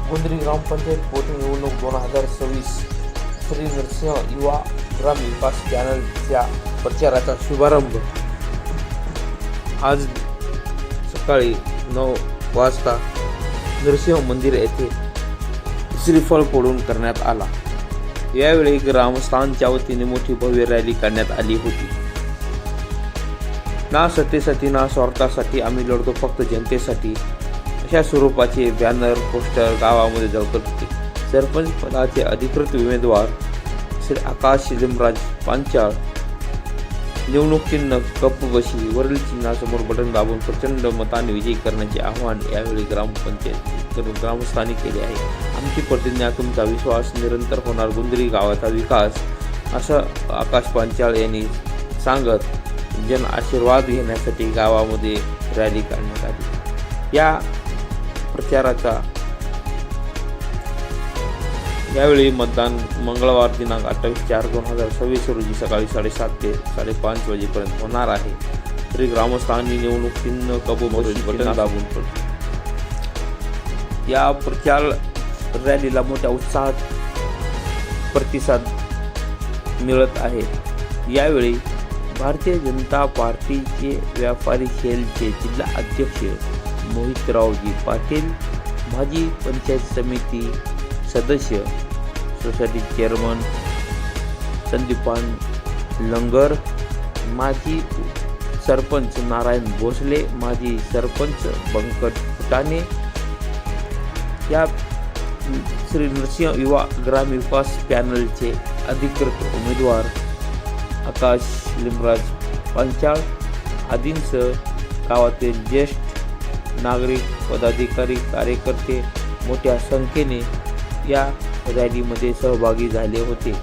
गोंधळी ग्रामपंचायत पोटनिवडणूक 2026 श्री नरसिंह युवा ग्राम विकास चॅनलच्या प्रचाराचा शुभारंभ आज सकाळी 9 वाजता नरसिंह मंदिर येथे श्रीफळ फोडून करण्यात आला। यावेळी ग्रामस्थांच्या वतीने मोठी भव्य रॅली काढण्यात आली होती। ना सत्तेसाठी ना स्वार्थासाठी आम्ही लढतो फक्त जनतेसाठी अशा स्वरूपाचे बॅनर पोस्टर गावामध्ये झळकत होते। सरपंच पदाचे अधिकृत उमेदवार श्री आकाश लिमराज पांचाळ निवडणूक चिन्ह कप बशी वरील चिन्हासमोर बटन दाबून प्रचंड मताने विजयी करण्याचे आवाहन यावेळी ग्रामस्थांनी केले आहे। आमची प्रतिज्ञा तुमचा विश्वास निरंतर होणार गोंधळी गावाचा विकास असं आकाश पांचाळ यांनी सांगत जन आशीर्वाद घेण्यासाठी गावामध्ये रॅली काढण्यात आली। या प्रचाराचा यावेळी मतदान मंगळवार दिनांक 28/4/2026 रोजी सकाळी 7:30 ते 5:30 वाजेपर्यंत होणार आहे। तरी ग्रामस्थांनी निवडणूक चिन्ह कबूल बटन दाबून या प्रचार रॅलीला मोठ्या उत्साहात प्रतिसाद मिळत आहे। यावेळी भारतीय जनता पार्टीचे व्यापारी सेलचे जिल्हा अध्यक्ष मोहितरावजी पाटील, माजी पंचायत समिती सदस्य सोसायटी चेअरमन संदीपान लंगर, माजी सरपंच नारायण भोसले, माजी सरपंच बंकट फुटाणे, या श्री नरसिंह युवा ग्राम विकास पॅनलचे अधिकृत उमेदवार आकाश लिमराज पांचाळ आदींसह गावातील ज्येष्ठ नागरिक पदाधिकारी कार्यकर्ते मोठ्या संख्येने या रॅलीमध्ये सहभागी झाले होते।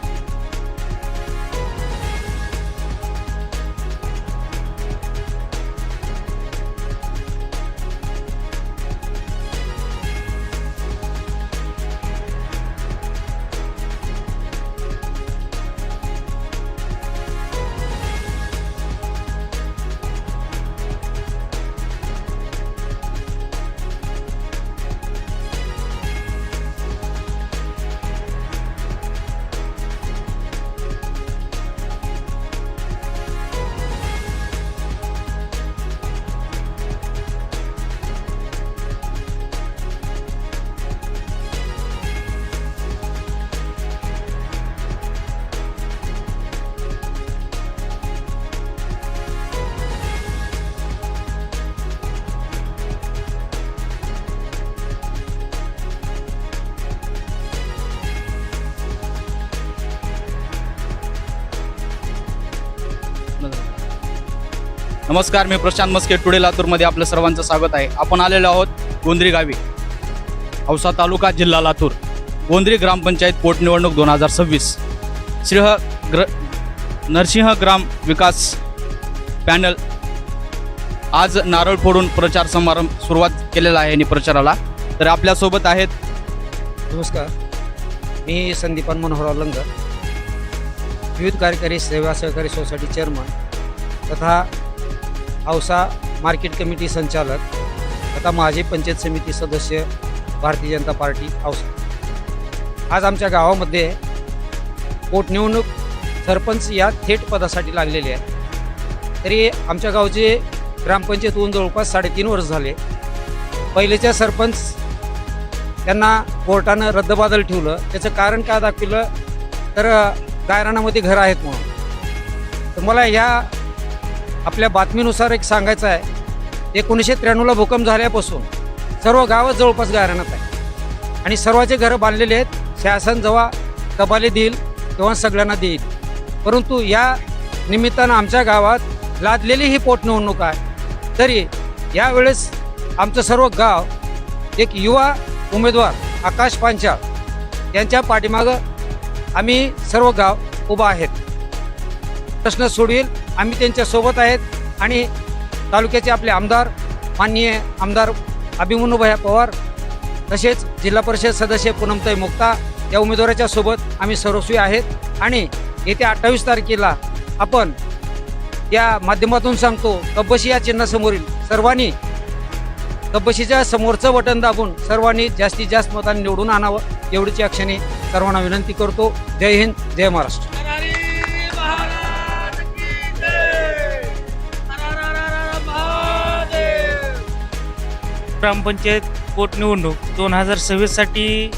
नमस्कार, मी प्रशांत मस्के, टुडे लातूरमध्ये आपलं सर्वांचं स्वागत आहे। आपण आलेलो आहोत गोंधळी गावी, औसा तालुका, जिल्हा लातूर। गोंधळी ग्रामपंचायत पोटनिवडणूक 2026 नरसिंह ग्राम विकास पॅनल आज नारळ फोडून प्रचार समारंभ सुरुवात केलेला आहे आणि प्रचाराला तर आपल्यासोबत आहेत। नमस्कार, मी संदीपान मनोहरराव लंगर, विविध कार्यकारी सेवा सहकारी सोसायटी चेअरमन तथा औसा मार्केट कमिटी संचालक तथा माजी पंचायत समिती सदस्य भारतीय जनता पार्टी औसा। आज आमच्या गावामध्ये पोटनिवडणूक सरपंच या थेट पदासाठी लागलेले आहे। तरी आमच्या गावचे ग्रामपंचायत होऊन जवळपास 3.5 वर्ष झाले। पहिलेच्या सरपंच त्यांना कोर्टानं रद्दबादल ठेवलं। त्याचं कारण काय दाखवलं तर गायरानामध्ये घरं आहेत म्हणून। तर मला या आपल्या बातमीनुसार एक सांगायचं आहे, 1993ला भूकंप झाल्यापासून सर्व गावं जवळपास गायरानात आहे आणि सर्वांचे घरं बांधलेले आहेत। शासन जेव्हा कबाली देईल तेव्हा सगळ्यांना देईल, परंतु या निमित्तानं आमच्या गावात लादलेली ही पोटनिवडणूक आहे। तरी यावेळेस आमचं सर्व गाव एक युवा उमेदवार आकाश पांचाळ यांच्या पाठीमागं आम्ही सर्व गाव उभा आहेत। प्रश्न सोडवेल आम्ही त्यांच्यासोबत आहेत आणि तालुक्याचे आपले आमदार माननीय आमदार अभिमन्यूभाई पवार तसेच जिल्हा परिषद सदस्य पूनमताई मुक्ता या उमेदवाराच्या सोबत आम्ही सर्वस्वी आहेत। आणि येत्या 28 तारखेला आपण या माध्यमातून सांगतो कब्बशी या चिन्हासमोरील सर्वांनी कपशीच्या समोरचं बटन दाबून सर्वांनी जास्तीत जास्त मतांनी निवडून आणावं एवढीची अक्षाने सर्वांना विनंती करतो. जय हिंद, जय महाराष्ट्र. ग्रामपंचायत पोटनिवडणूक 2026साठी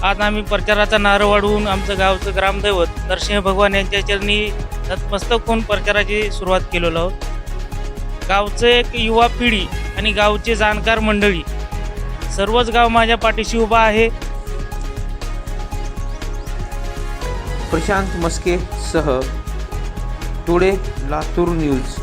आज आम्ही प्रचाराचा नारळ वाढवून आमचं गावचं ग्रामदैवत नरसिंह भगवान यांच्या चरणी नतमस्तक होऊन प्रचाराची सुरुवात केलेलो आहोत. गावचं एक युवा पिढी आणि गावचे जाणकार मंडळी सर्वच गाव माझ्या पाठीशी उभा आहे. प्रशांत मस्के सह टुडे लातूर न्यूज.